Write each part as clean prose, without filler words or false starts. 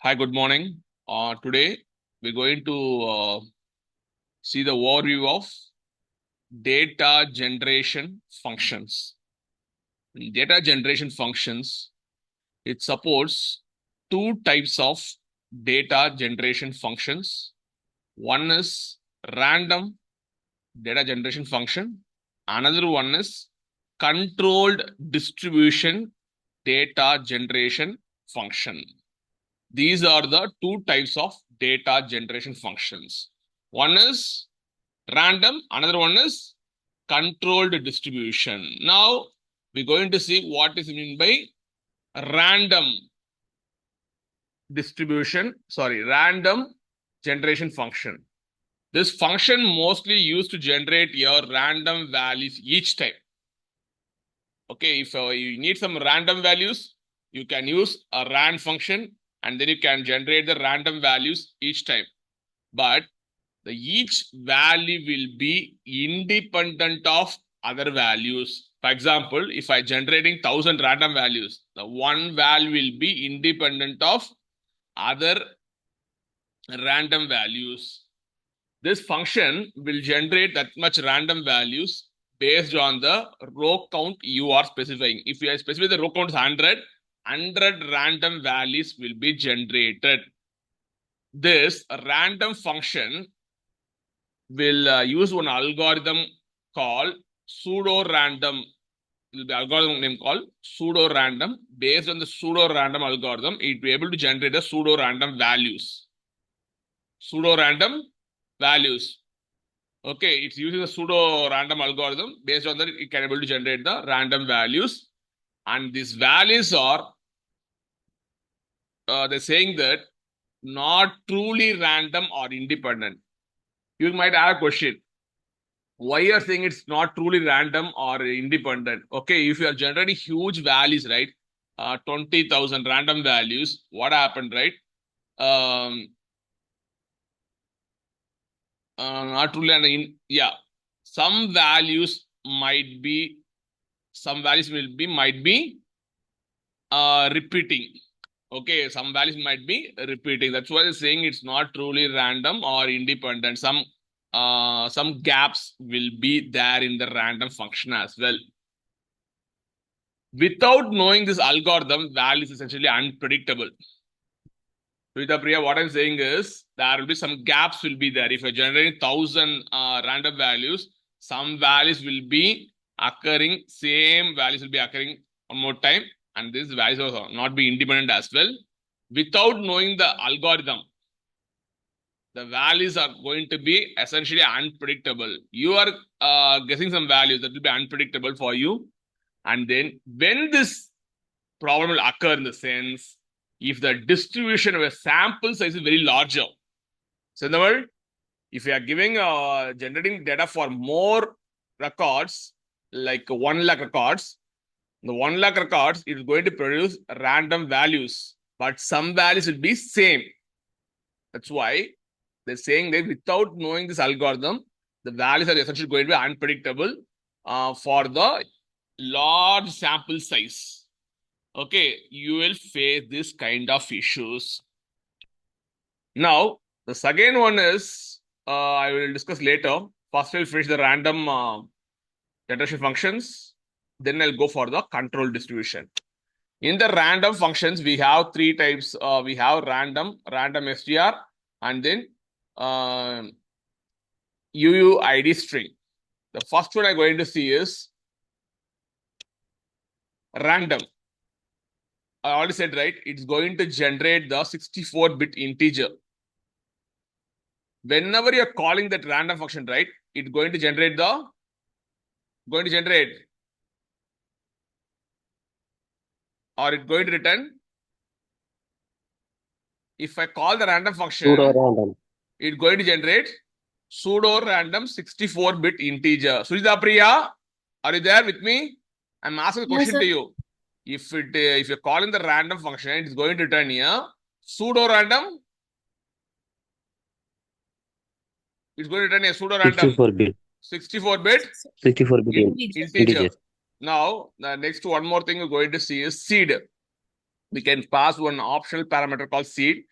Hi, good morning. Today we're going to see the overview of data generation functions. In data generation functions, it supports two types of data generation functions. One is random data generation function. Another one is controlled distribution data generation function. These are the two types of data generation functions. One is random, another one is controlled distribution. Now, we're going to see what is meant by random random generation function. This function mostly used to generate your random values each time. Okay, if you need some random values, you can use a rand function and then you can generate the random values each time. But each value will be independent of other values. For example, if I generating 1000 random values, the one value will be independent of other random values. This function will generate that much random values based on the row count you are specifying. If you are specifying the row count is 100 random values will be generated. This random function will use one algorithm called pseudo-random. It will be algorithm name called pseudo-random. Based on the pseudo-random algorithm, it will be able to generate the pseudo-random values. Pseudo-random values. Okay, it's using the pseudo-random algorithm. Based on that, it can be able to generate the random values. And these values are, they're saying that not truly random or independent. You might have a question. Why you're saying it's not truly random or independent? Okay, if you are generating huge values, right? 20,000 random values, what happened, right? Not truly some values might be repeating. Okay, some values might be repeating. That's why they're saying it's not truly random or independent. Some gaps will be there in the random function as well. Without knowing this algorithm, value is essentially unpredictable. Priya, what I'm saying is there will be some gaps will be there. If you're generating 1000 random values, some values will be occurring, same values will be occurring one more time, and these values will not be independent as well. Without knowing the algorithm, the values are going to be essentially unpredictable. You are guessing some values that will be unpredictable for you. And then when this problem will occur in the sense, if the distribution of a sample size is very larger. So in the world, if you are giving generating data for more records, like 1 lakh records, the 1 lakh records is going to produce random values, but some values will be same. That's why they're saying that without knowing this algorithm, the values are essentially going to be unpredictable for the large sample size. Okay, you will face this kind of issues. Now, the second one is, I will discuss later. First, we'll finish the random generation functions. Then I'll go for the control distribution. In the random functions, we have three types. We have random str, and then UUID string. The first one I'm going to see is random. I already said, right? It's going to generate the 64-bit integer. Whenever you're calling that random function, right? It's going to generate or it's going to return. If I call the random function, Pseudo-random. It's going to generate pseudo-random 64-bit integer. Sujita Priya, are you there with me? I'm asking a question to you. If you're calling the random function, it's going to return here pseudo-random. It's going to return a pseudo-random 64-bit. 64-bit 64-bit integer. Now, the next one more thing we're going to see is seed. We can pass one optional parameter called seed.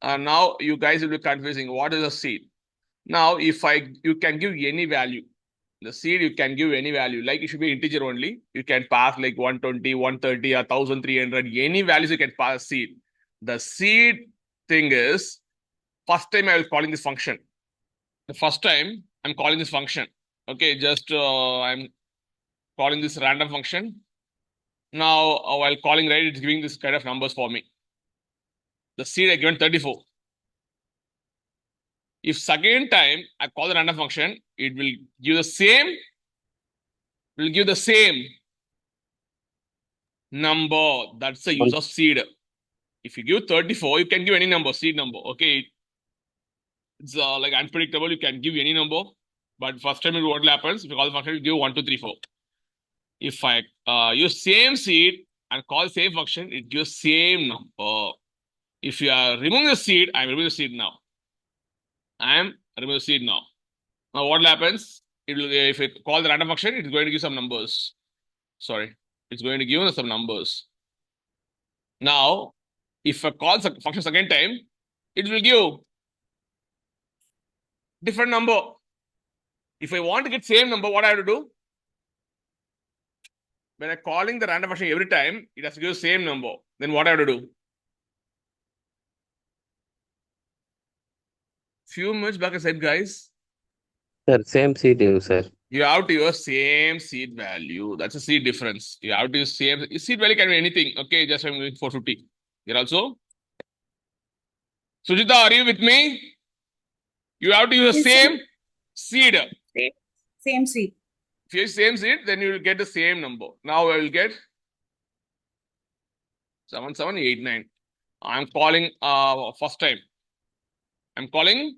Now you guys will be confusing. What is a seed? Now, you can give any value. The seed you can give any value. Like it should be integer only. You can pass like 120, 130, or 1300. Any values you can pass seed. The seed thing is first time I was calling this function. The first time I'm calling this function. Okay, just I'm calling this random function. Now, while calling right, it's giving this kind of numbers for me. The seed I given 34. If second time I call the random function, it will give the same. Will give the same number. That's the use of seed. If you give 34, you can give any number, seed number. Okay, it's like unpredictable. You can give any number, but first time what happens? If you call the function, you give 1, 2, 3, 4. If I use same seed and call same function, it gives same number. If you are removing the seed, I'm removing the seed now. I am removing the seed now. Now what happens? It will, if I call the random function, it's going to give some numbers. Sorry, it's going to give us some numbers. Now, if I call the function second time, it will give different number. If I want to get same number, what I have to do? When I'm calling the random function every time, it has to give the same number. Then what I have to do? Few minutes back I said, guys, Sir, same seed, sir. you have to use same seed value. That's a seed difference. You have to use same seed value can be anything. Okay, just I'm going 450. Here also. Sujita, are you with me? You have to use the Yes, same seed. Same seed. If you use same seed, then you will get the same number. Now I will get 7789. I'm calling first time. I'm calling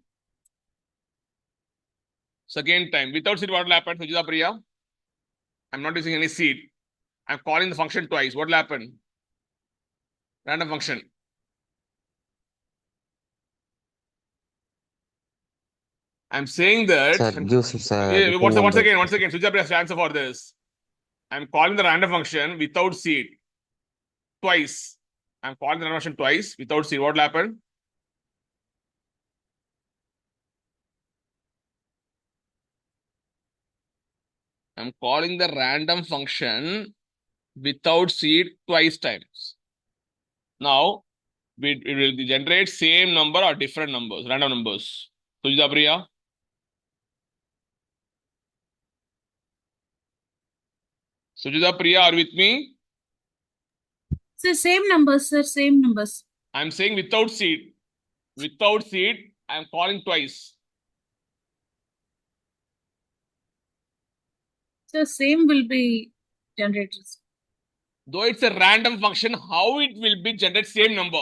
second time. Without seed, what will happen, Sujita Priya? I'm not using any seed. I'm calling the function twice. What will happen? Random function. I'm saying that. Sir, gives us a Once number. again, Sujita Priya has to answer for this. I'm calling the random function without seed twice. I'm calling the random function twice without seed. What will happen? I'm calling the random function without seed twice times. Now, it will generate same number or different numbers, random numbers. Sujita Priya? Sujita Priya, are with me? Sir, same numbers, sir, same numbers. I'm saying without seed. Without seed, I'm calling twice. So same will be generated. Though it's a random function, how it will be generate same number?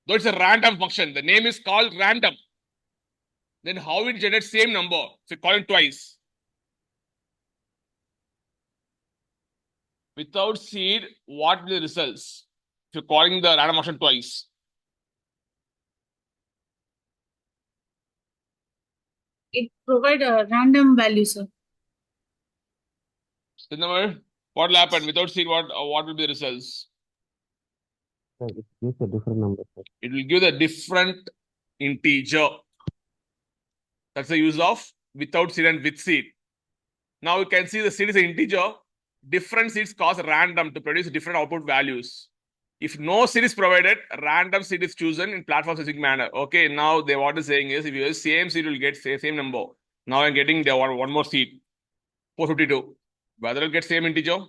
Though it's a random function, the name is called random. Then how it generates same number? So call it twice. Without seed, what will the results? If you're calling the random function twice. It provide a random value, sir. What will happen? Without seed, what will be the results? Sir, it gives a different number, sir. It will give the different integer. That's the use of without seed and with seed. Now you can see the seed is an integer. Different seeds cause random to produce different output values. If no seed is provided, random seed is chosen in platform specific manner. Okay, now they what is saying is if you use same seed, you'll get same number. Now I'm getting the one more seed, 452. Whether it'll get same integer,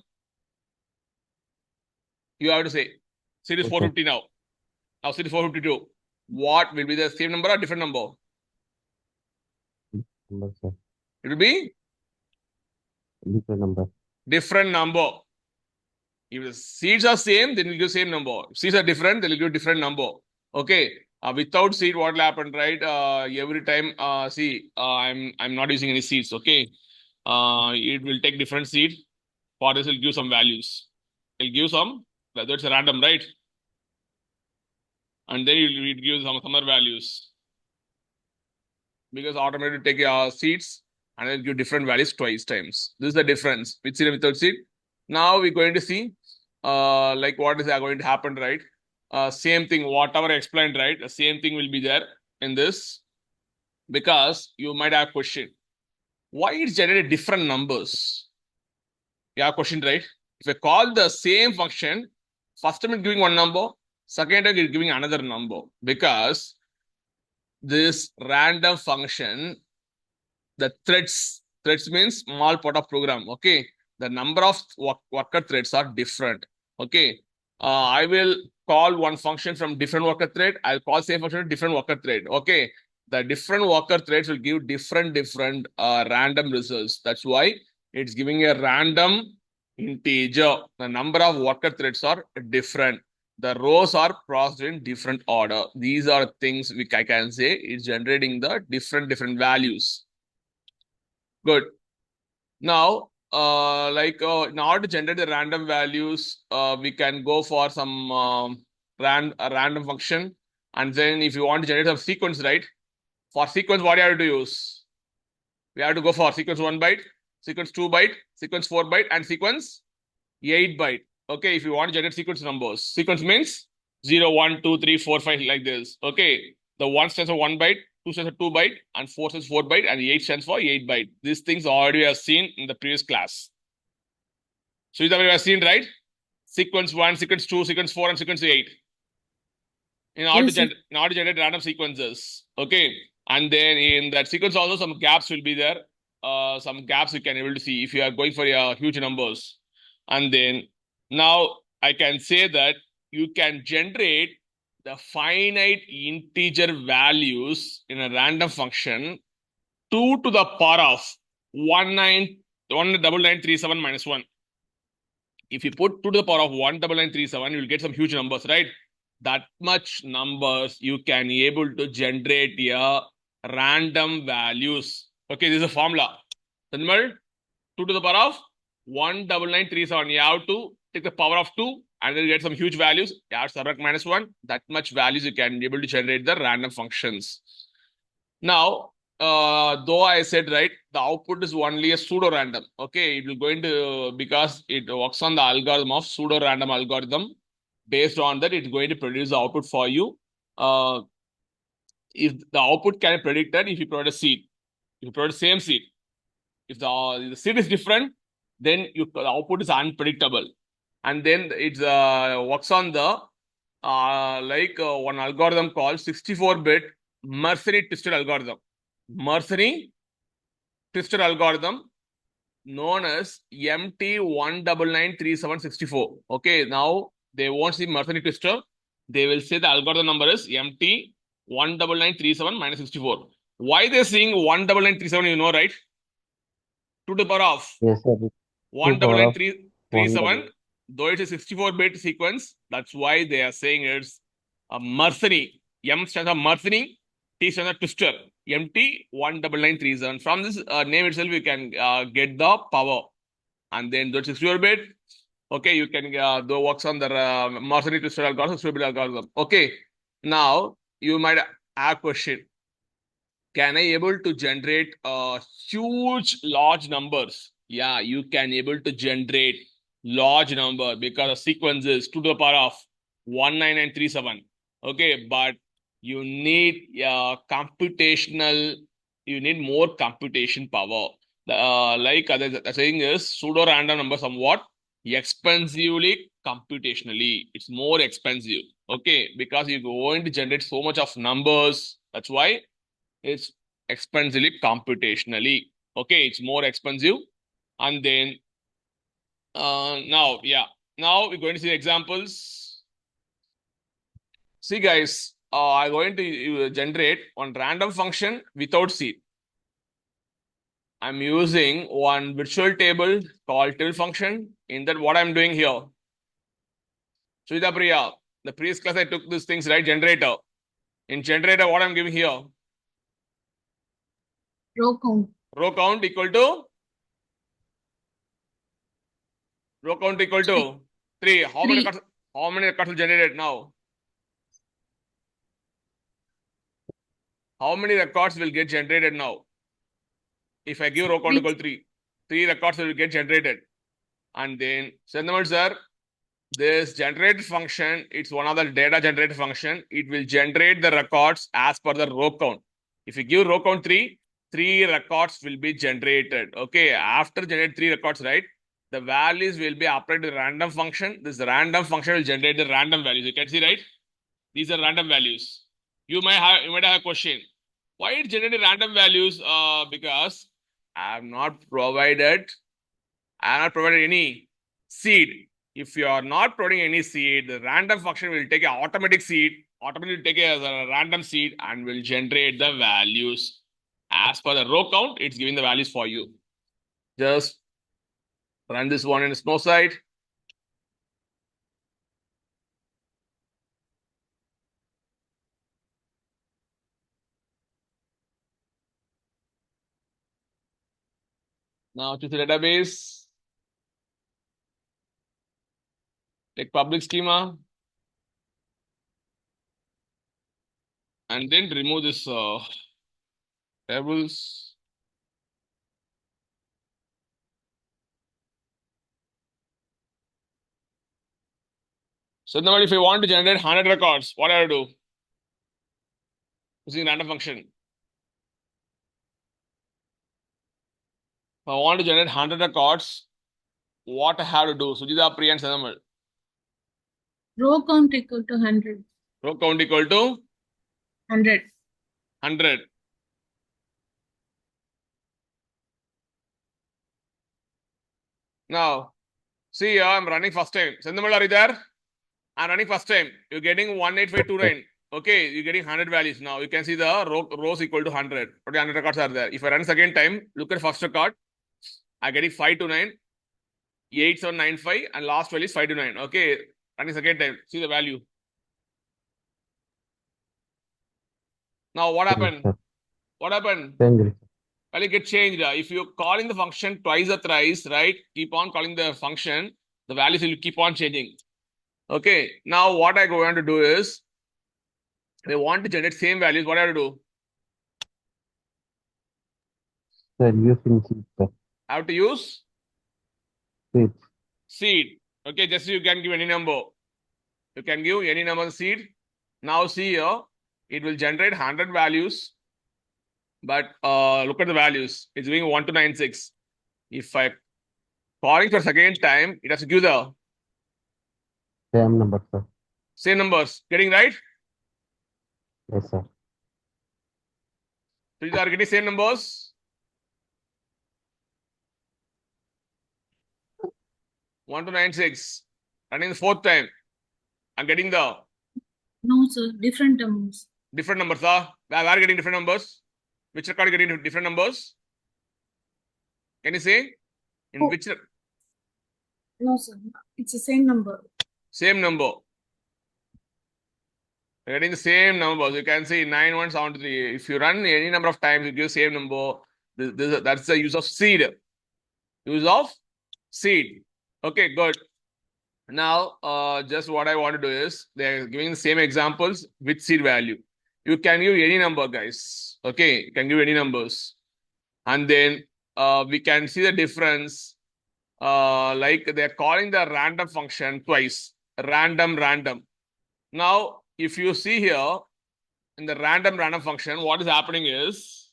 you have to say seed is 450 now. Now seed is 452. What will be the same number or different number? Number, sir. It will be Different number. different number. If the seeds are same, then we'll give same number. If seeds are different, then we'll give different number. Okay. Without seed, what will happen, right? Every time, I'm not using any seeds. Okay. It will take different seed. For this, it'll give some values. It'll give some. That's random, right? And then it will give some other values. Because automatically take seeds and it'll give different values twice times. This is the difference with seed and without seed. Now we're going to see like what is going to happen, right? same thing, whatever I explained, right? The same thing will be there in this, because you might have question. Why it's generated different numbers? You have question, right? If I call the same function, first time it's giving one number, second time it's giving another number, because this random function, the threads means small part of program. Okay, the number of worker threads are different. Okay, I will call one function from different worker thread. I'll call same function from different worker thread. Okay, the different worker threads will give different random results. That's why it's giving a random integer. The number of worker threads are different. The rows are processed in different order. These are things which I can say is generating the different values. Good. Now, in order to generate the random values, we can go for some a random function. And then if you want to generate some sequence, right? For sequence, what do you have to use? We have to go for sequence 1 byte, sequence 2 byte, sequence 4 byte, and sequence 8 byte. Okay, if you want to generate sequence numbers. Sequence means 0, 1, 2, 3, 4, 5, like this. Okay, the 1 stands for 1 byte, 2 stands for 2 byte, and 4 stands for 4 byte, and 8 stands for 8 byte. These things already we have seen in the previous class. So we have seen, right? Sequence 1, sequence 2, sequence 4, and sequence 8. In order to generate random sequences. Okay, and then in that sequence also some gaps will be there. Some gaps you can able to see if you are going for huge numbers. And then now I can say that you can generate the finite integer values in a random function 2 to the power of 19937 minus 1. If you put 2 to the power of 19937, you will get some huge numbers, right? That much numbers you can able to generate a random values. Okay, this is a formula. Remember, 2 to the power of 19937. You have to take the power of 2 and then get some huge values. You have to subtract minus 1. That much values you can be able to generate the random functions. Now, though I said, right, the output is only a pseudo random. Okay, it will going to, because it works on the algorithm of pseudo random algorithm. Based on that, it's going to produce the output for you. If the output can be predicted, if you provide a seed, if you provide the same seed, if the seed is different, then the output is unpredictable. And then it works on the one algorithm called 64-bit Mersenne twisted algorithm. Mersenne twisted algorithm known as MT1993764. Okay, now they won't see Mersenne twister. They will say the algorithm number is MT19937 minus 64. Why they're saying 19937, you know, right? 2 to the power of Yes, sir. 19937, though it's a 64-bit sequence, that's why they are saying it's a Mersenne. M stands for Mersenne, T stands for twister. MT19937. From this name itself, you can get the power. And then the 64-bit, okay, you can though works on the Mersenne twisted algorithm, 64-bit algorithm. Okay, now you might have a question. Can I able to generate huge large numbers? Yeah, you can able to generate large number because the sequence is 2 to the power of 19937. Okay, but you need computational, you need more computation power. Like other saying is pseudo random number somewhat expensively computationally. It's more expensive. Okay, because you're going to generate so much of numbers. That's why it's expensively computationally. Okay, it's more expensive. And then now we're going to see examples. See guys, I'm going to generate one random function without seed. I'm using one virtual table called till function. In that, what I'm doing here, Sridhar Priya, the previous class I took these things, right? Generator. In generator, what I'm giving here? Row count. Row count equal to? Row count equal to 3. How many records will generate now? How many records will get generated now? If I give row count equal 3, 3 records will get generated. And then, Sendamal sir, this generate function, it's one of the data generate function. It will generate the records as per the row count. If you give row count 3 records will be generated. Okay, after generate 3 records, right? The values will be applied to random function. This random function will generate the random values. You can see, right? These are random values. You might have a question. Why it generated random values? Because I have not provided any seed. If you are not providing any seed, the random function will take an automatic seed, automatically take a random seed and will generate the values. As per the row count, it's giving the values for you. Just run this one in the snow side. Now to the database. Take public schema. And then remove this tables. So now if you want to generate 100 records, what do I do? Using random function. If I want to generate 100 records, what I have to do? Sujita, Priya and Sanamal. Row count equal to 100. Row count equal to 100. 100. Now, see here, I'm running first time. Sendamal, are you there? I'm running first time. You're getting 18529. Okay, you're getting 100 values. Now you can see the rows equal to 100. Okay, 100 records are there. If I run second time, look at first record. I'm getting 529, 8795, and last value is 529. Okay, running second time. See the value. Now what happened? What happened? Change. Value get changed. If you're calling the function twice or thrice, right? Keep on calling the function, the values will keep on changing. Okay, now what I go on to do is, they want to generate same values. What I have to do? Sir, using seed, sir. I have to use Seed. seed. Okay, just you can give any number. You can give any number of seed. Now see here, it will generate 100 values. But look at the values. It's giving 1 to 96. If I calling for second time, it has to give the Same number, sir. same numbers. Getting right? Yes, sir. So these are getting same numbers. 1 to 96. Running the fourth time. I'm getting the No, sir. Different amounts. different numbers. Where are getting different numbers? Which record getting different numbers? Can you say? In Oh. which No, sir. It's the same number. same number? You're getting the same numbers. You can see 9173. If you run any number of times, you give same number. That's the use of seed. Use of seed. Okay, good. Now, just what I want to do is, they're giving the same examples with seed value. You can give any number, guys. Okay, you can give any numbers. And then we can see the difference. Like they're calling the random function twice. Random. Now, if you see here, in the random function, what is happening is,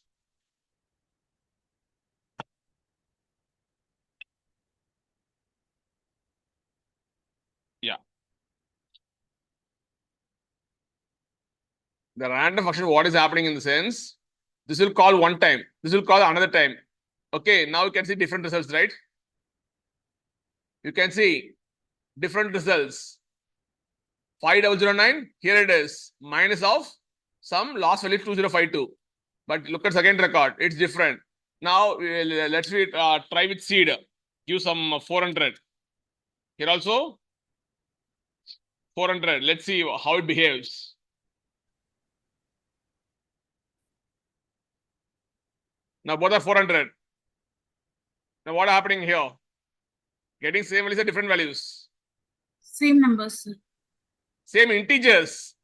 the random function, what is happening in the sense, this will call one time, this will call another time. Okay, now you can see different results, right? You can see different results. 5009, here it is, minus of some last value 2052. But look at second record, it's different. Now let's try with seed. Give some 400. Here also 400. Let's see how it behaves. Now both are 400. Now what happening here? Getting same values or different values? Same numbers, sir. Same integers.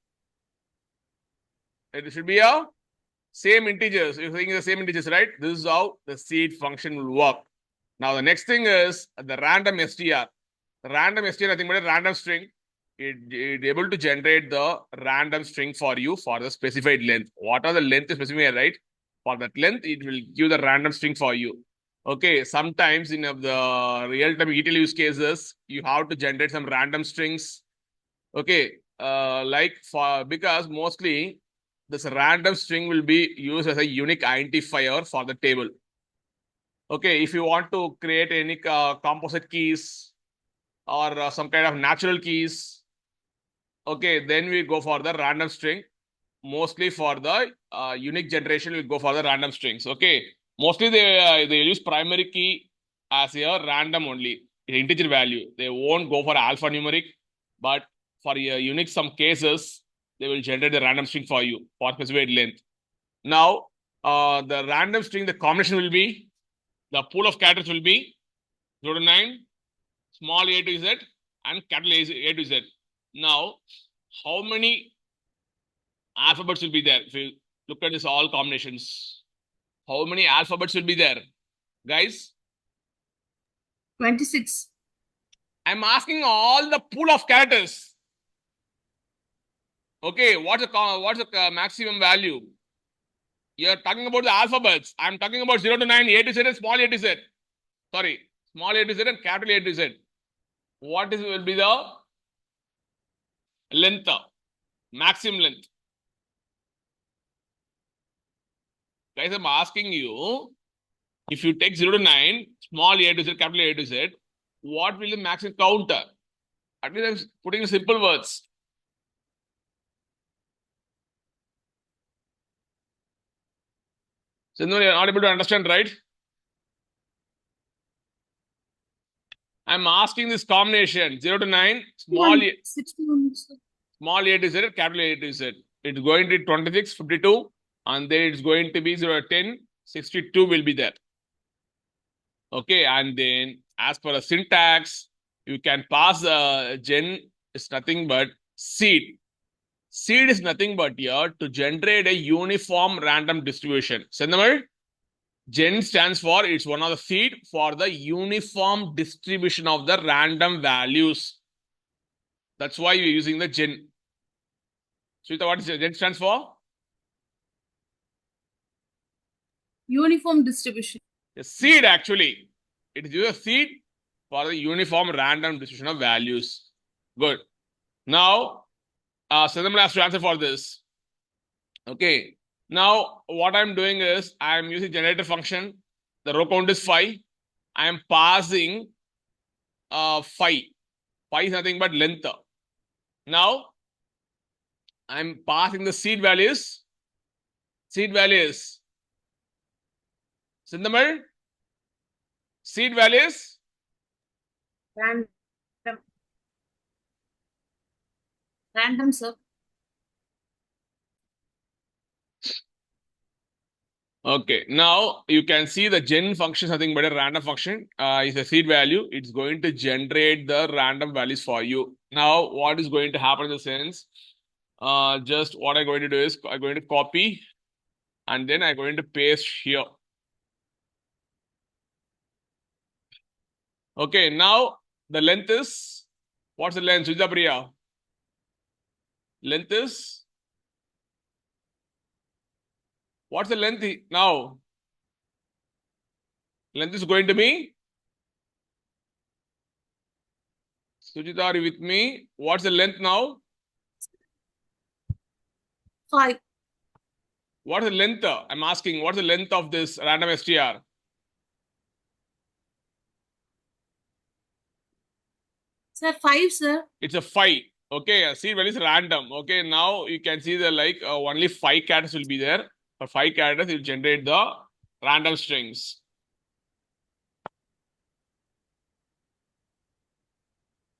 It should be a same integers. You're saying the same integers, right? This is how the seed function will work. Now the next thing is the random str. Random str nothing but a random string. It able to generate the random string for you for the specified length. What are the length is specified, right? For that length, it will give the random string for you. Okay, sometimes in the real-time ETL use cases, you have to generate some random strings. Okay, like for because mostly this random string will be used as a unique identifier for the table. Okay, if you want to create any composite keys or some kind of natural keys, okay, then we go for the random string. Mostly for the unique generation, we go for the random strings. Okay, mostly they use primary key as a random only, integer value. They won't go for alphanumeric, but for unique some cases, they will generate the random string for you for specified length. Now, the random string, the combination will be, the pool of characters will be 0 to 9, small a to z, and capital A to z. Now, how many alphabets will be there? If you look at this all combinations, how many alphabets will be there, guys? 26. I'm asking all the pool of characters. Okay, what's the maximum value? You're talking about the alphabets. I'm talking about 0 to 9, A to Z, and small a to z. Sorry, small a to z and capital A to z. What will be the length? Maximum length. Guys, I'm asking you, if you take 0 to 9, small a to z, capital A to z, what will the maximum counter? At least I'm putting simple words. So no, you're not able to understand, right? I'm asking this combination 0 to 9, small a, 61, sir. small a to z, capital A to z. It's going to be 26, 52, and then it's going to be 0 to 10, 62 will be there. Okay, and then as per the syntax, you can pass gen is nothing but seed. Seed is nothing but here to generate a uniform random distribution. Sendamal, gen stands for, it's one of the seed for the uniform distribution of the random values. That's why you're using the gen. Sweeta, what is gen stands for? Uniform distribution. A seed actually. It is a seed for the uniform random distribution of values. Good. Now, Sendamal has to answer for this. Okay. Now, what I'm doing is I'm using generator function. The row count is 5. I am passing 5. 5 is nothing but length. Now, I'm passing the seed values. Seed values. Sindamal? Seed values? Random. Random, sir. Okay, now you can see the gen function is nothing but a random function. Is a seed value. It's going to generate the random values for you. Now, what is going to happen in the sense? Just what I'm going to do is I'm going to copy and then I'm going to paste here. Okay, now the length is, what's the length, Sujita Priya? Length is, what's the length now? Length is going to be, Sujita, are you with me? What's the length now? 5. What's the length? I'm asking, what's the length of this random str? Sir, 5, sir. It's a 5. Okay, seed value is random. Okay, now you can see the like only 5 characters will be there. For 5 characters, it will generate the random strings.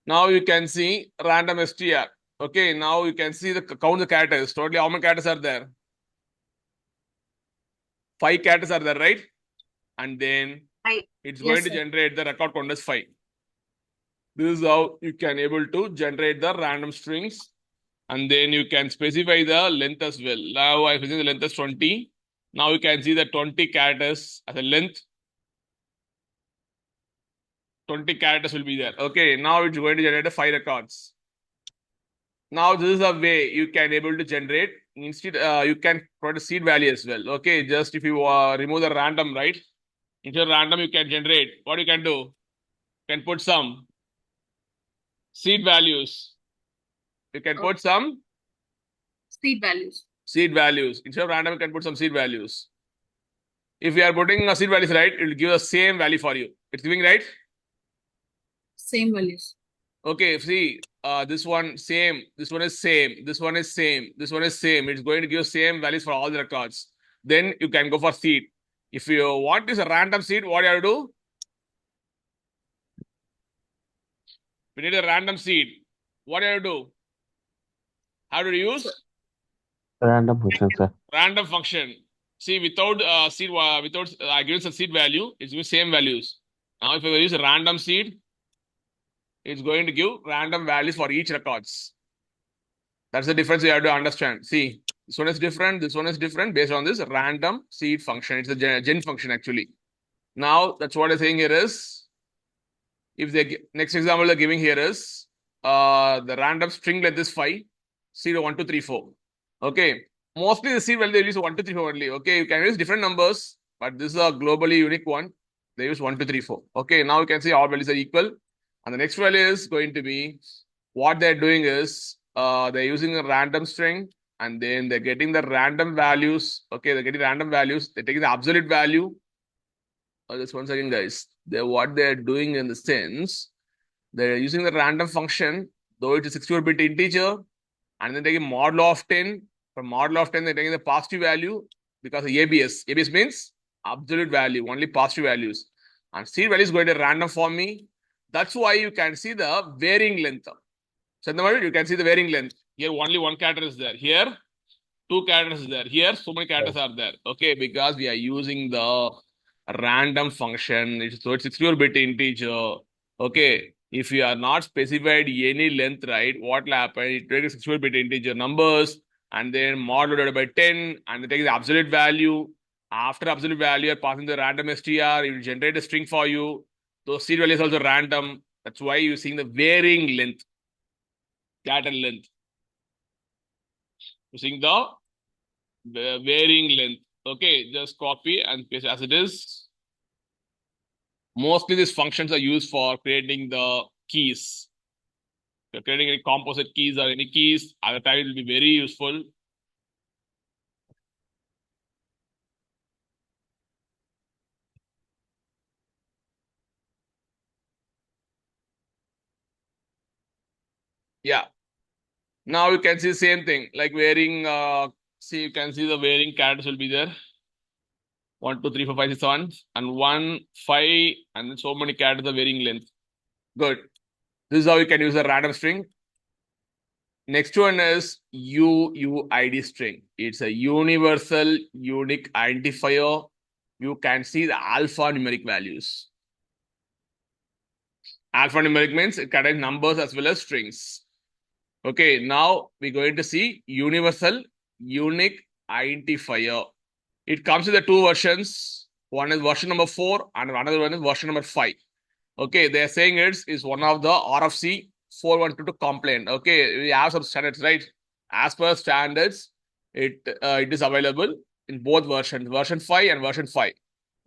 Now you can see random str. Okay, now you can see the count the characters. Totally, how many characters are there? 5 characters are there, right? And then it's going to generate the record count as 5. This is how you can able to generate the random strings. And then you can specify the length as well. Now I specify the length as 20. Now you can see the 20 characters as a length. 20 characters will be there. Okay, now it's going to generate 5 records. Now this is a way you can able to generate. Instead, you can put a seed value as well. Okay, just if you remove the random, right? Into random, you can generate. What you can do? You can put some seed values. You can put some Seed values. seed values. Instead of random, you can put some seed values. If you are putting a seed values, right, it will give the same value for you. It's giving, right? Same values. Okay, see, this one same, this one is same, this one is same, this one is same. It's going to give same values for all the records. Then you can go for seed. If you want this a random seed, what do you have to do? We need a random seed. What do you have to do? How do you use? Random function, sir. Random function. See, without seed, without I give some seed value, it's giving same values. Now, if I use a random seed, it's going to give random values for each records. That's the difference you have to understand. See, this one is different, this one is different based on this random seed function. It's a gen function actually. Now, that's what I'm saying here is, if the next example they're giving here is, the random string length is 5, 0, 1, 2, 3, 4. Okay. Mostly the seed value they use 1, 2, 3, 4 only. Okay, you can use different numbers, but this is a globally unique one. They use 1, 2, 3, 4. Okay, now you can see all values are equal. And the next value is going to be, what they're doing is, they're using a random string and then they're getting the random values. Okay, they're getting random values. They're taking the absolute value. Just 1 second, guys. What they're doing in the sense, they're using the random function, though it is 64-bit integer, and then taking modulo of 10. From modulo of 10, they're taking the positive value because of ABS. ABS means absolute value, only positive values. And seed value is going to random for me. That's why you can see the varying length. So in the middle, you can see the varying length. Here, only 1 character is there. Here, 2 characters is there. Here, so many characters are there. Okay, because we are using the random function. So it's 64-bit integer. Okay, if you are not specified any length, right, what will happen? It takes 64-bit integer numbers and then modulo divided by 10 and then take the absolute value. After absolute value, you're passing the random str, it will generate a string for you. Those seed value is also random. That's why you're seeing the varying length. Character length. Using the varying length. Okay, just copy and paste as it is. Mostly these functions are used for creating the keys. If you're creating any composite keys or any keys, at the time it will be very useful. Yeah. Now you can see the same thing, like varying, see, you can see the varying characters will be there. 1, 2, 3, 4, 5, 6, 7, and 1, 5, and then so many characters of varying length. Good. This is how you can use a random string. Next one is UUID string. It's a universal unique identifier. You can see the alphanumeric values. Alphanumeric means it contains numbers as well as strings. Okay, now we're going to see universal unique identifier. It comes with the 2 versions. One is version number 4 and another one is version number 5. Okay, they're saying is one of the RFC 412 complaint. Okay, we have some standards, right? As per standards, it is available in both versions, version 5 and version 5.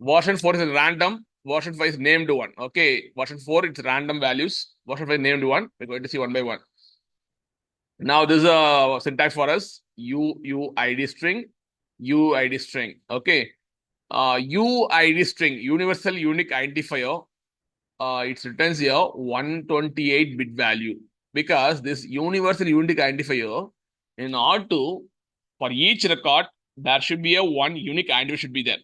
Version 4 is random. Version 5 is named one. Okay, version 4 it's random values. Version 5 named one. We're going to see one by one. Now this is a syntax for us. UUID string. UID string. Okay. UID string, universal unique identifier. It returns here 128-bit value because this universal unique identifier, in order to, for each record, there should be a 1 unique identifier should be there.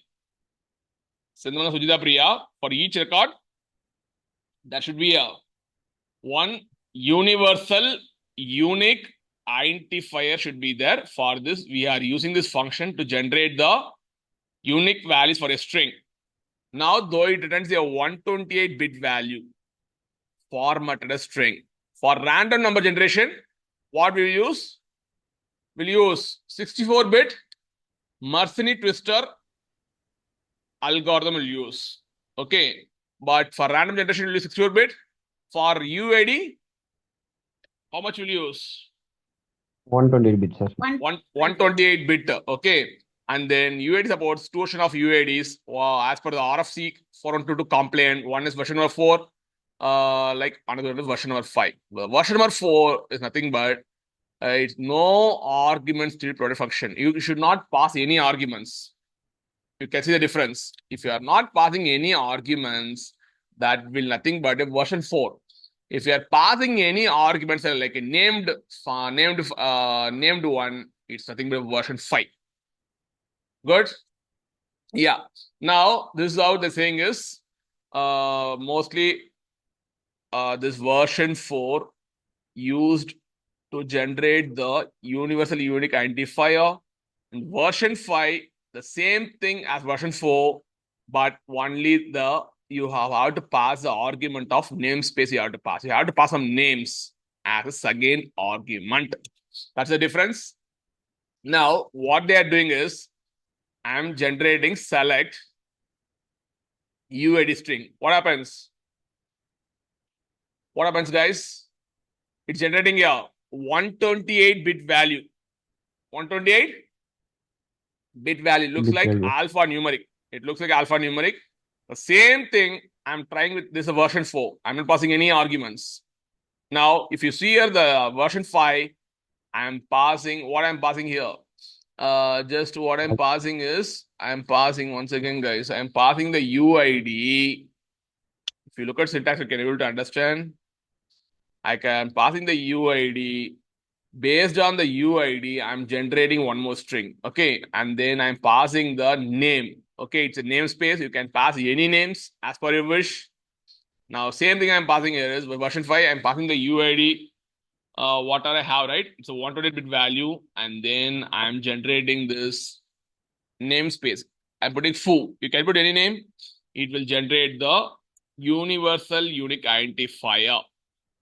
Sindhana Sujita Priya, for each record, there should be a 1 universal unique identifier should be there. For this, we are using this function to generate the unique values for a string. Now, though it returns a 128-bit value, formatted a string. For random number generation, what will we use? We'll use 64-bit Mersenne twister algorithm will use. Okay. But for random generation, you'll use 64-bit. For UID, how much will you use? 128 bits, sir. 128-bit. Okay. And then UID supports two versions of UIDs as per the RFC 4122 complaint. One is version number 4, like another one is version number 5. The version number 4 is nothing but it's no arguments to product function. You should not pass any arguments. You can see the difference. If you are not passing any arguments, that will nothing but a version 4. If you are passing any arguments like a named one, it's nothing but version 5. Good. Yeah. Now this is how the saying is. Mostly this version 4 used to generate the universal unique identifier. And version 5, the same thing as version 4, but only you have to pass the argument of namespace. You have to pass some names as a second argument. That's the difference. Now, what they are doing is, I'm generating select UID string. What happens? What happens, guys? It's generating a 128-bit value. 128-bit value looks Bit like value. alphanumeric. It looks like alphanumeric. The same thing I'm trying with this version 4. I'm not passing any arguments. Now, if you see here the version 5, I'm passing what I'm passing here. Just what I'm passing is, I'm passing once again, guys. I'm passing the UID. If you look at syntax, you can be able to understand. I can passing the UID. Based on the UID, I'm generating one more string. Okay, and then I'm passing the name. Okay, it's a namespace. You can pass any names as per your wish. Now, same thing I'm passing here is version 5. I'm passing the UID. What I have, right? It's a 128-bit value, and then I'm generating this namespace. I'm putting foo. You can put any name. It will generate the universal unique identifier.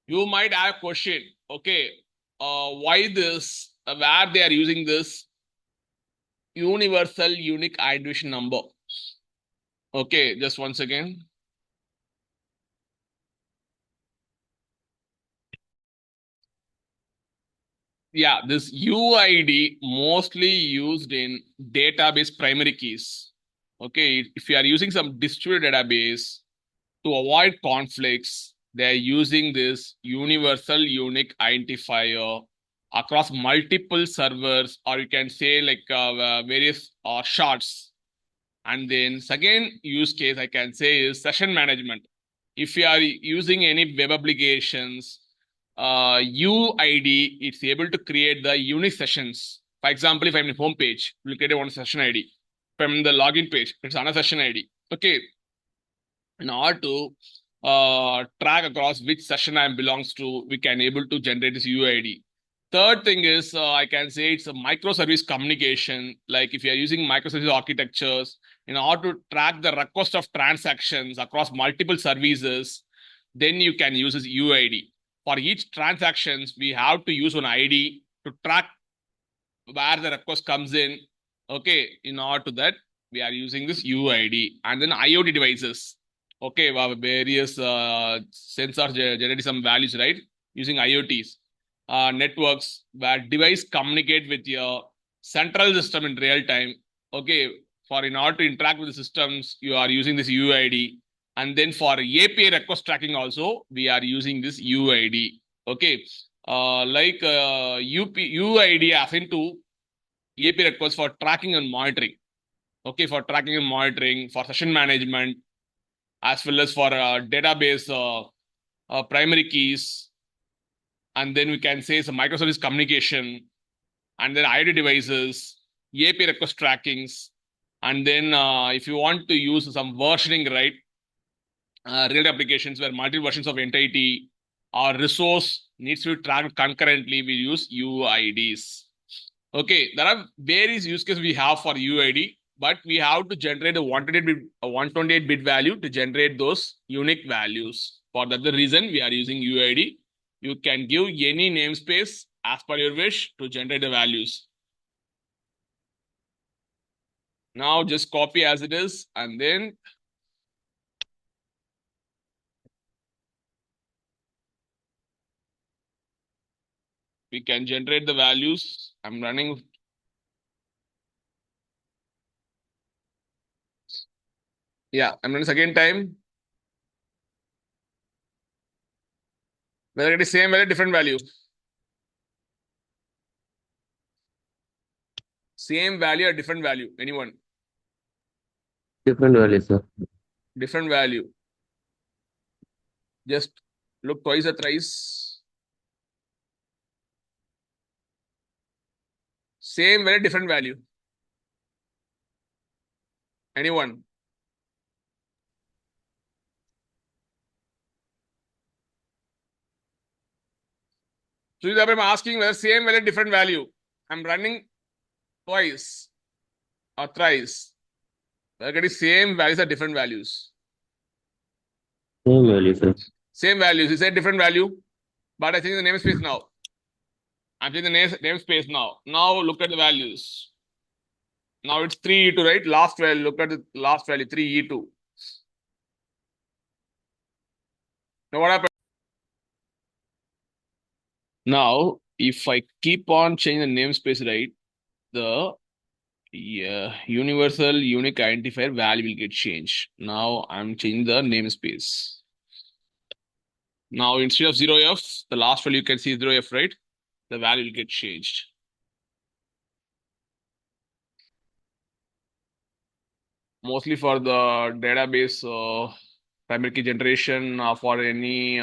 You might have a question. Okay, why this? Where they are using this universal unique identification number? Okay, just once again. Yeah, this UID mostly used in database primary keys. Okay, if you are using some distributed database to avoid conflicts, they're using this universal unique identifier across multiple servers, or you can say like various shards. And then second use case I can say is session management. If you are using any web applications, UID, it's able to create the unique sessions. For example, if I'm in home page, we'll create one session ID. If I'm in the login page, it's another session ID. Okay. In order to track across which session I belongs to, we can able to generate this UID. Third thing is, I can say it's a microservice communication. Like if you are using microservice architectures, in order to track the request of transactions across multiple services, then you can use this UID. For each transactions, we have to use an ID to track where the request comes in. Okay, in order to that, we are using this UID. And then IoT devices. Okay, various sensors generate some values, right? Using IoTs. Networks where device communicate with your central system in real time. Okay, for in order to interact with the systems, you are using this UID. And then for API request tracking also, we are using this UID. Okay, like UID assigned to API requests for tracking and monitoring. Okay, for tracking and monitoring, for session management, as well as for database primary keys. And then we can say some microservice communication, and then IoT devices, API request trackings. And then if you want to use some versioning, right? Real applications where multiple versions of entity or resource needs to be tracked concurrently, we use UIDs. Okay, there are various use cases we have for UID, but we have to generate a 128-bit value to generate those unique values. For that the reason we are using UID. You can give any namespace as per your wish to generate the values. Now just copy as it is, and then we can generate the values. I'm running. Yeah, I'm running second time. Whether it is same value, different value. Same value or different value? Anyone? Different value, sir. Different value. Just look twice or thrice. Same value, different value. Anyone? So I'm asking whether same value, different value. I'm running twice or thrice. We're getting same values or different values. Same value, sir. Same values. You said different value, but I think the namespace now. I'm changing the namespace now. Now look at the values. Now it's 3E2, right? Last value. Look at the last value, 3E2. Now what happened? Now, if I keep on changing the namespace, right, the universal unique identifier value will get changed. Now I'm changing the namespace. Now instead of 0f, the last value you can see 0f, right? The value will get changed. Mostly for the database primary key generation for any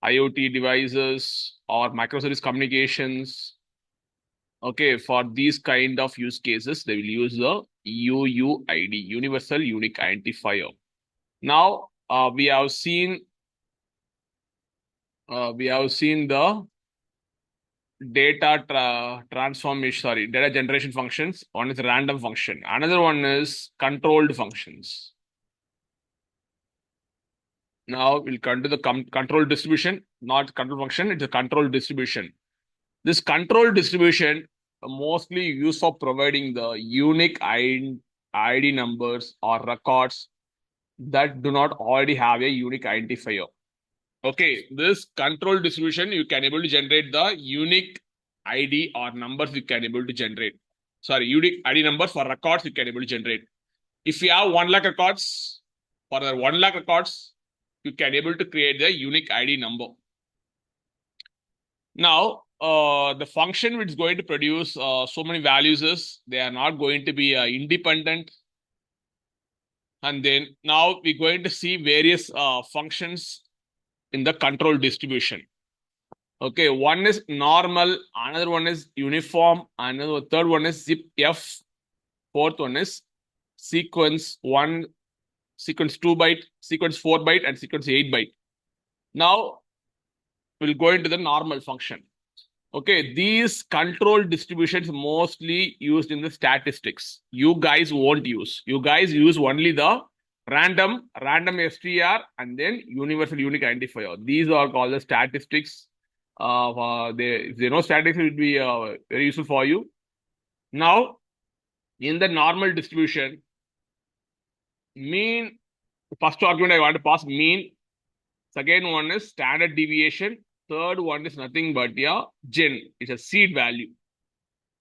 IoT devices or microservice communications. Okay, for these kind of use cases, they will use the UUID, Universal Unique Identifier. Now we have seen the data data generation functions. One is random function. Another one is controlled functions. Now we'll come to the control distribution, not control function. It's a control distribution. This control distribution mostly used for providing the unique ID numbers or records that do not already have a unique identifier. Okay, this control distribution, you can able to generate the unique ID or numbers you can able to generate. Sorry, unique ID numbers for records you can able to generate. If you have 1 lakh records, for the 1 lakh records, you can able to create the unique ID number. Now, the function which is going to produce so many values is they are not going to be independent. And then now we're going to see various functions in the control distribution. Okay, one is normal, another one is uniform, another third one is zip-f, fourth one is sequence 1, sequence 2 byte, sequence 4 byte, and sequence 8 byte. Now we'll go into the normal function. Okay, these control distributions mostly used in the statistics. You guys won't use. You guys use only the random str, and then universal unique identifier. These are called the statistics. If they know statistics, it will be very useful for you. Now, in the normal distribution, mean, first argument I want to pass mean. Second one is standard deviation. Third one is nothing but gen. It's a seed value.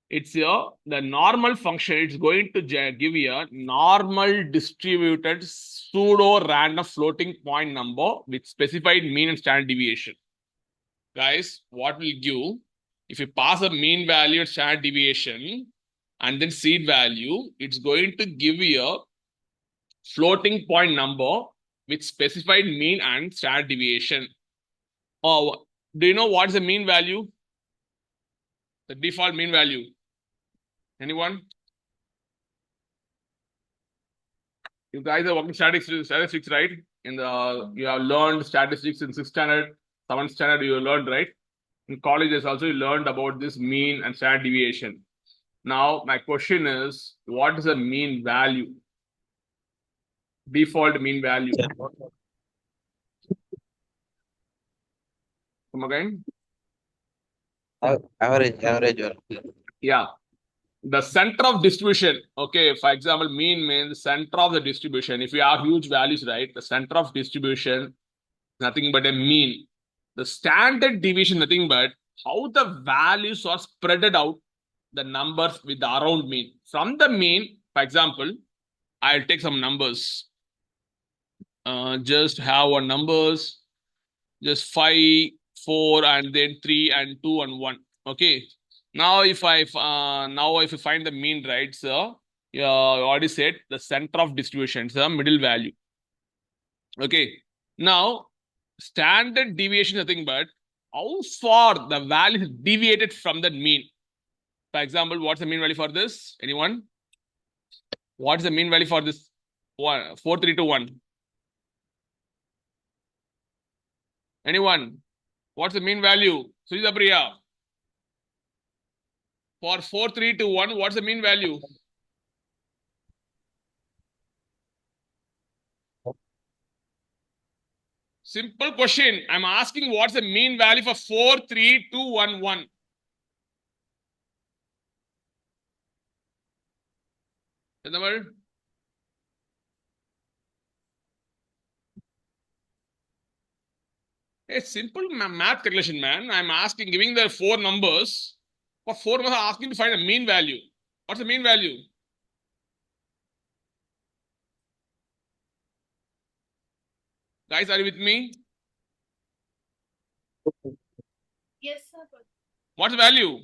It's the normal function. It's going to give you a normal distributed pseudo random floating point number with specified mean and standard deviation. Guys, what will give if you pass a mean value and standard deviation and then seed value, it's going to give you a floating point number with specified mean and standard deviation. Oh, do you know what is the mean value? The default mean value. Anyone? You guys are working statistics, right? You have learned statistics in 6th standard, 7th standard. You learned, right? In colleges also you learned about this mean and standard deviation. Now my question is, what is the mean value? Default mean value. Come again? Average. Yeah. The center of distribution. Okay, for example, mean means center of the distribution. If you have huge values, right? The center of distribution, nothing but a mean. The standard deviation, nothing but how the values are spreaded out, the numbers with the around mean. From the mean, for example, I'll take some numbers. Just have a numbers, just 5, 4, and then 3 and 2 and 1. Okay. Now if I find the mean, right, so I already said the center of distribution is the middle value. Okay. Now standard deviation is nothing but how far the value is deviated from the mean. For example, what's the mean value for this? Anyone? What's the mean value for this? 4, 3, 2, 1. Anyone? What's the mean value? Sujita Priya. For 4, 3, 2, 1, what's the mean value? Simple question. I'm asking what's the mean value for 4, 3, 2, 1, 1. Number? A simple math calculation, man. I'm asking, giving the 4 numbers. For 4 numbers, I'm asking to find a mean value. What's the mean value? Guys, are you with me? Yes, sir. What's the value?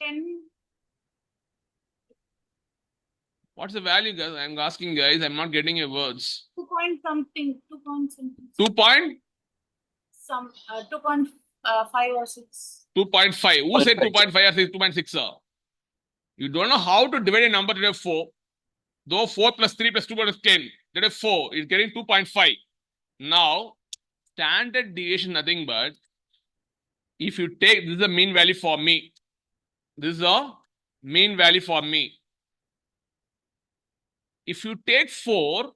10. What's the value, guys? I'm asking, guys. I'm not getting your words. 2 point something. 2 point something. 2 point? Some 2.5 or 6. 2.5. Who said 2.5 or 2.6, sir? You don't know how to divide a number to 4. Though 4 plus 3 plus 2 plus 10. That is 4. It's getting 2.5. Now, standard deviation nothing but if you take this is the mean value for me. This is a mean value for me. If you take 4,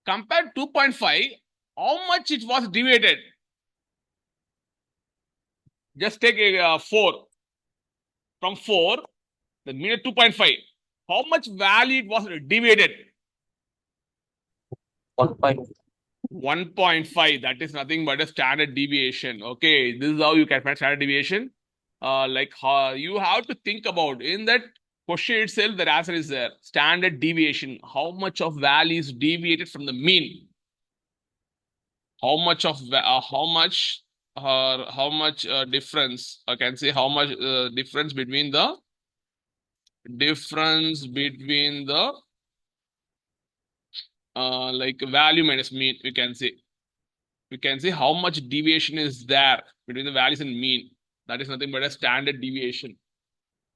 compare 2.5, how much it was deviated? Just take a 4. From 4, the mean is 2.5. How much value it was deviated? 1.5. That is nothing but a standard deviation. Okay, this is how you can find standard deviation. Like how you have to think about in that question itself, the answer is there. Standard deviation. How much of value is deviated from the mean? How much difference? I can say how much difference between the like value minus mean. We can say how much deviation is there between the values and mean. That is nothing but a standard deviation.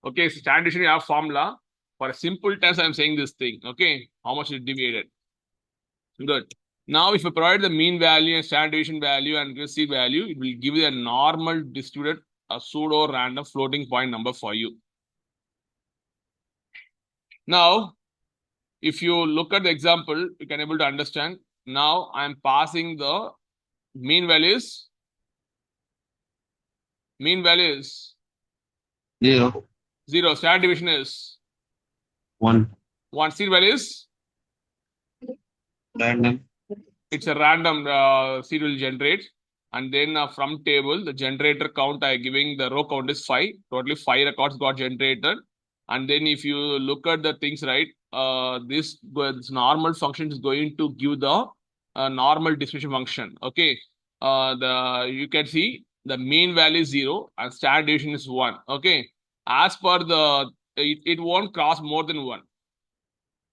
Okay, so standard deviation, you have formula. For a simple test, I'm saying this thing. Okay, how much is deviated? Good. Now, if you provide the mean value and standard deviation value and receive value, it will give you a normal distributed, a pseudo random floating point number for you. Now, if you look at the example, you can able to understand. Now, I'm passing the mean values. Mean value is 0. 0. Standard deviation is 1. 1. Seed value is Random. it's a random seed will generate, and then from table the generator count I giving the row count is 5. Totally 5 records got generated, and then if you look at the things right, this normal function is going to give the normal distribution function. Okay, you can see the mean value is 0 and standard deviation is 1. Okay, as per the it won't cross more than 1.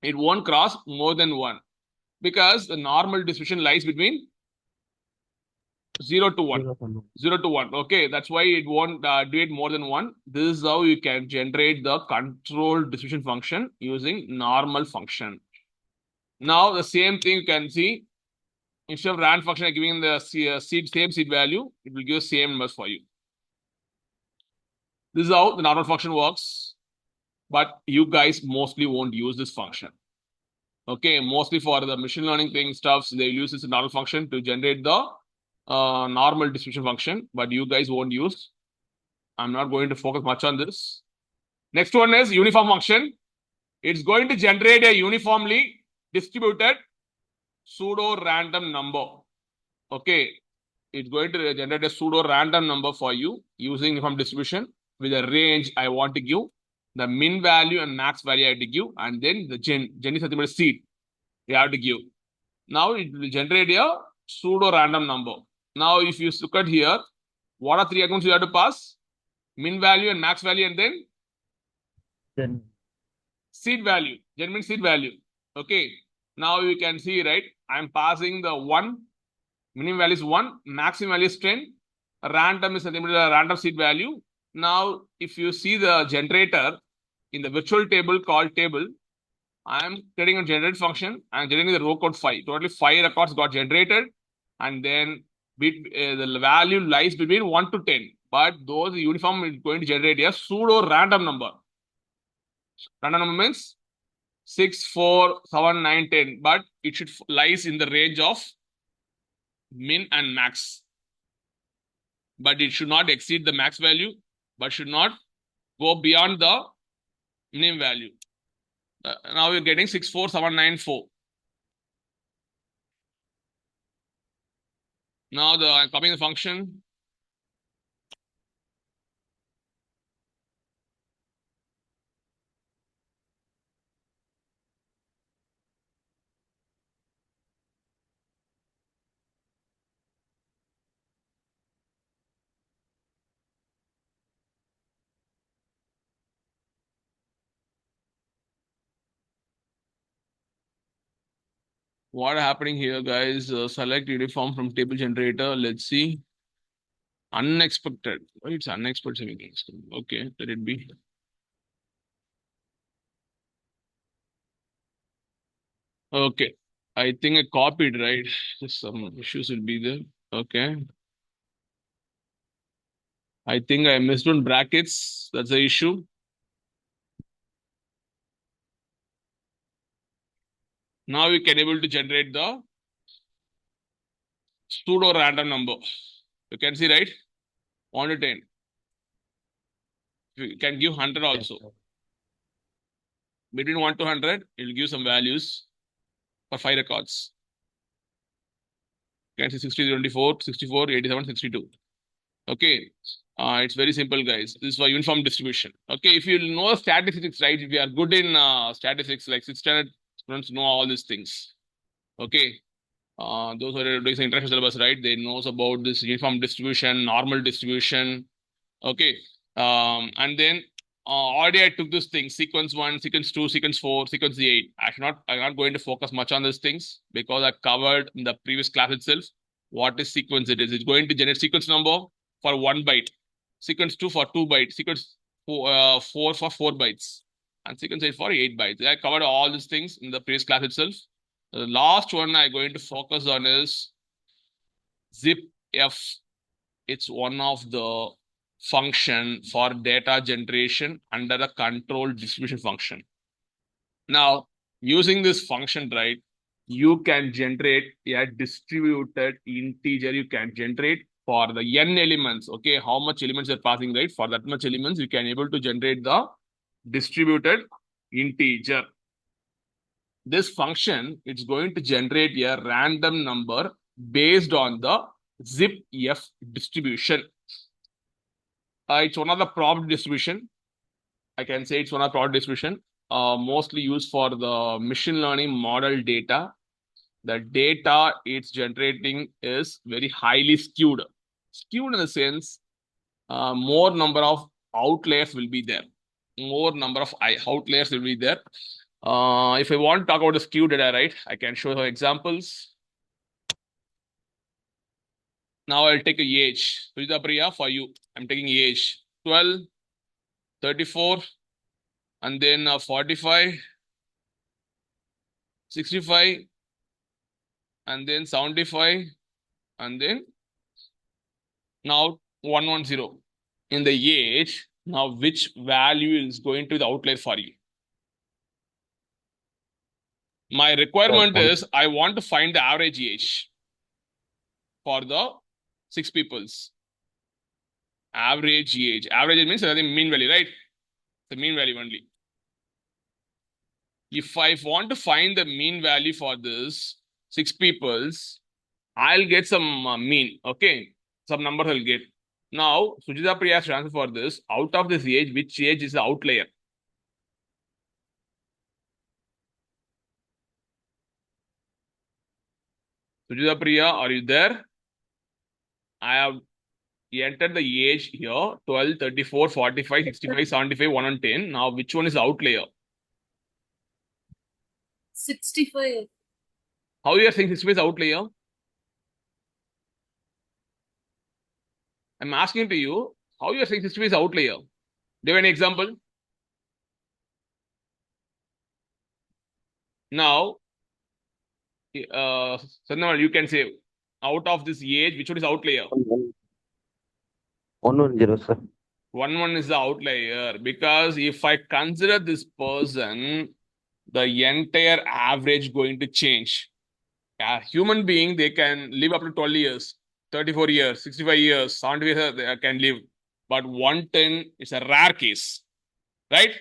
It won't cross more than 1 because the normal distribution lies between 0 to 1. 0 to 1. Okay, that's why it won't deviate more than 1. This is how you can generate the control distribution function using normal function. Now, the same thing you can see. Instead of rand function, I'm giving the same seed value, it will give the same numbers for you. This is how the normal function works. But you guys mostly won't use this function. Okay, mostly for the machine learning thing stuff, they use this normal function to generate the normal distribution function, but you guys won't use. I'm not going to focus much on this. Next one is uniform function. It's going to generate a uniformly distributed pseudo random number. Okay, it's going to generate a pseudo random number for you using uniform distribution with a range I want to give, the min value and max value I have to give, and then the gen is nothing but a seed you have to give. Now it will generate a pseudo random number. Now, if you look at here, what are three accounts you have to pass? Min value and max value, and then seed value, genuine seed value. Okay. Now you can see, right? I'm passing the 1, minimum value is 1, maximum value is 10, random is a random seed value. Now, if you see the generator in the virtual table called table, I'm creating a generate function and generating the row code 5. Totally 5 records got generated, and then the value lies between 1 to 10. But those uniform is going to generate a pseudo random number. Random number means 6, 4, 7, 9, 10. But it should lies in the range of min and max. But it should not exceed the max value, but should not go beyond the minimum value. Now you're getting 6, 4, 7, 9, 4. Now I'm copying the function. What happening here, guys? Select uniform from table generator. Let's see. Unexpected. Why it's unexpected? Okay, let it be. Okay, I think I copied, right? Just some issues will be there. Okay. I think I missed one brackets. That's the issue. Now we can able to generate the pseudo random number. You can see, right? 1 to 10. You can give 100 also. Between 1 to 100, it will give some values for 5 records. You can see 60, 24, 64, 87, 62. Okay. It's very simple, guys. This is for uniform distribution. Okay. If you know statistics, right? If you are good in statistics, like 6th standard students know all these things. Okay. Those who are doing the international syllabus, right? They knows about this uniform distribution, normal distribution. Okay. And then already I took this thing, sequence 1, sequence 2, sequence 4, sequence 8. I'm not going to focus much on these things because I covered in the previous class itself what is sequence it is. It's going to generate sequence number for 1 byte, sequence 2 for 2 bytes, sequence 4 for 4 bytes, and sequence 8 for 8 bytes. I covered all these things in the previous class itself. The last one I'm going to focus on is ZipF. It's one of the function for data generation under the control distribution function. Now, using this function, right, you can generate a distributed integer. You can generate for the n elements. Okay, how much elements you're passing, right? For that much elements, you can able to generate the distributed integer. This function, it's going to generate a random number based on the ZipF distribution. It's one of the probability distribution. I can say it's one of the probability distribution, mostly used for the machine learning model data. The data it's generating is very highly skewed. Skewed in the sense, more number of outliers will be there. More number of outliers will be there. If I want to talk about the skewed data, right, I can show some examples. Now I'll take a age. Sujita Priya, for you, I'm taking age 12, 34, and then 45, 65, and then 75, and then now 110. In the age, now which value is going to the outlier for you? My requirement is I want to find the average age for the 6 peoples. Average age. Average means nothing mean value, right? The mean value only. If I want to find the mean value for this 6 peoples, I'll get some mean. Okay, some numbers I'll get. Now, Sujita Priya has answer for this. Out of this age, which age is the outlier? Sujita Priya, are you there? I have entered the age here 12, 34, 45, 65, 75, 110. Now, which one is the outlier? 65. How you are saying 65 is outlier? I'm asking to you, how you are saying 65 is outlier? Do you have any example? Now, Sandamal, you can say, out of this age, which one is outlier? 110, sir. 1 is the outlier because if I consider this person, the entire average going to change. A human being, they can live up to 12 years, 34 years, 65 years, 70 years they can live. But 110 is a rare case, right?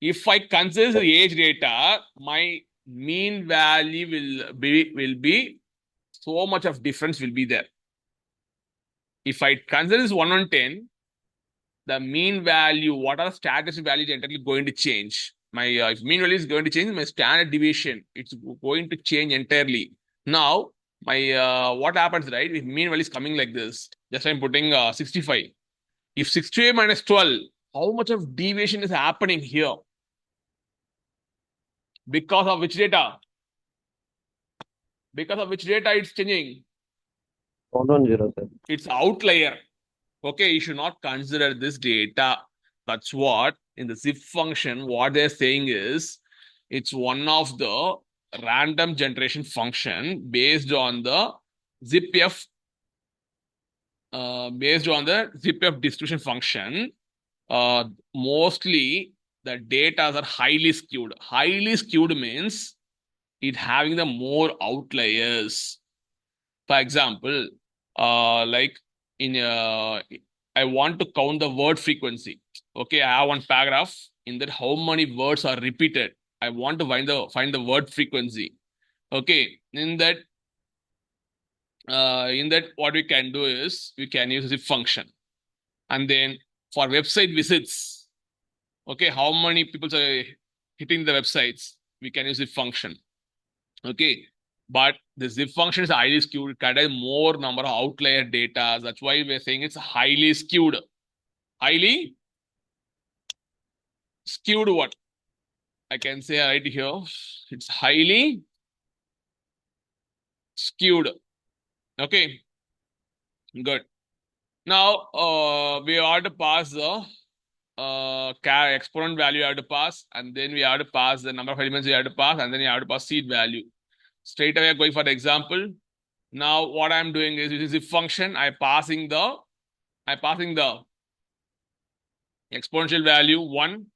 If I consider the age data, my mean value will be so much of difference will be there. If I consider this 110, the mean value, what are the statistic values entirely going to change? My if mean value is going to change, my standard deviation, it's going to change entirely. Now, my what happens, right? If mean value is coming like this, just I'm putting 65. If 68 minus 12, how much of deviation is happening here? Because of which data? Because of which data it's changing? 110, sir. It's outlier. Okay, you should not consider this data. That's what in the zip function, what they're saying is it's one of the random generation function based on the ZipF distribution function. Mostly the data are highly skewed. Highly skewed means it having the more outliers. For example, like in I want to count the word frequency. Okay, I have one paragraph in that how many words are repeated. I want to find the word frequency. Okay, in that what we can do is we can use the function, and then for website visits, okay, how many people are hitting the websites, we can use the function. Okay, but the zip function is highly skewed. It contains more number of outlier data. That's why we're saying it's highly skewed. Highly skewed what? I can say right here. It's highly skewed. Okay, good. Now we have to pass the exponent value you have to pass, and then we have to pass the number of elements you have to pass, and then you have to pass seed value. Straight away going for the example. Now what I'm doing is using zip function, I'm passing the exponential value 1.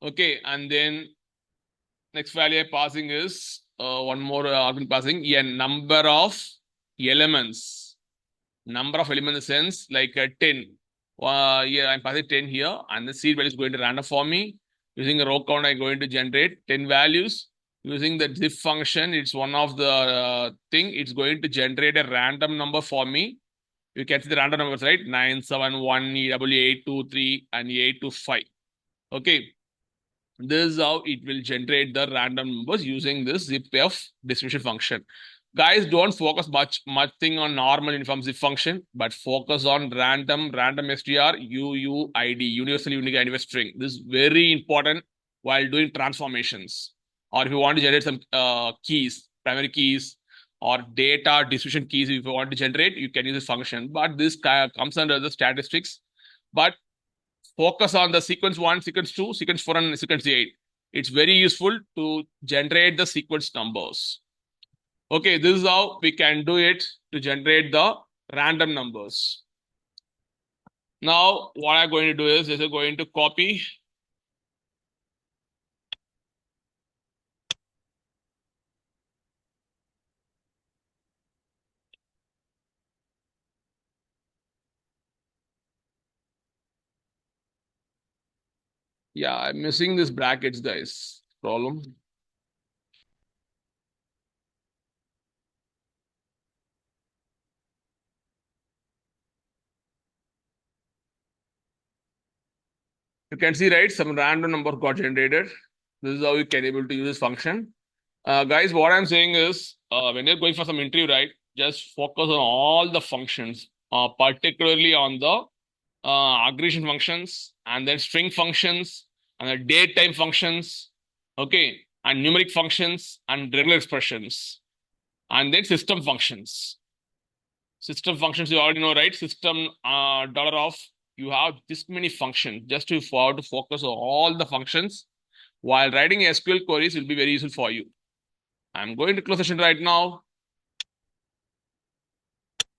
Okay, and then next value I'm passing is one more argument passing a number of elements. Number of elements in the sense like 10. Yeah, I'm passing 10 here, and the seed value is going to random for me. Using a row count, I'm going to generate 10 values. Using the zip function, it's one of the thing. It's going to generate a random number for me. You can see the random numbers, right? 9, 7, 1, 8, 2, 3, and 8, 2, 5. Okay. This is how it will generate the random numbers using this ZipF distribution function. Guys, don't focus much thing on normal uniform zip function, but focus on random str UUID, universal unique identifier string. This is very important while doing transformations, or if you want to generate some keys, primary keys, or data distribution keys. If you want to generate, you can use this function, but this comes under the statistics. But focus on the sequence 1, sequence 2, sequence 4, and sequence 8. It's very useful to generate the sequence numbers. Okay, this is how we can do it to generate the random numbers. Now, what I'm going to do is I'm going to copy. Yeah, I'm missing this brackets, guys. Problem. You can see, right, some random number got generated. This is how you can able to use this function. Guys, what I'm saying is, when you're going for some interview, right, just focus on all the functions, particularly on the aggregation functions, and then string functions, and the date time functions, okay, and numeric functions, and regular expressions, and then system functions. System functions, you already know, right? System dollar of, you have this many functions. Just to have to focus on all the functions while writing SQL queries will be very useful for you. I'm going to close session right now.